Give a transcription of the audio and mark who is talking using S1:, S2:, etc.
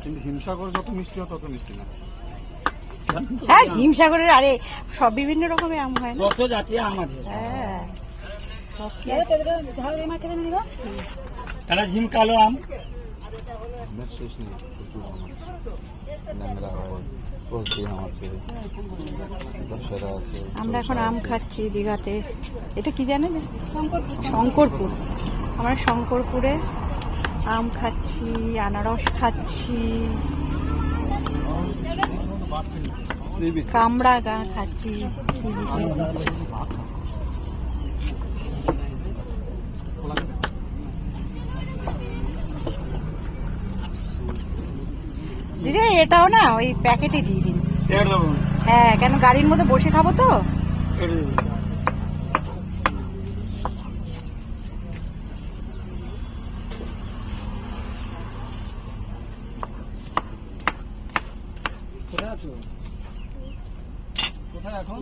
S1: কিন্তু হিমসাগর যত মিষ্টি হয় তত মিষ্টি না।
S2: হ্যাঁ, হিমসাগরের আরে সব বিভিন্ন রকমের আম হয় না,
S3: কত জাতীয় আম আছে।
S2: হ্যাঁ,
S3: একটা ঝিম কালো আম,
S1: শেষ নেই, প্রচুর আম আছে, ন্যাংরা হয়, কচি আম আছে, দশরা আছে।
S2: আমরা এখন আম খাচ্ছি দীঘাতে। এটা কি জানেন? শঙ্করপুর। আমরা শঙ্করপুরে আম খাচ্ছি, আনারস খাচ্ছি, কামড়া খাচ্ছি। দিদি এটাও না ওই প্যাকেটে দিয়ে দিন। হ্যাঁ, কেন গাড়ির মধ্যে বসে খাবো তো।
S3: কোথায় আছো? কোথায় এখন?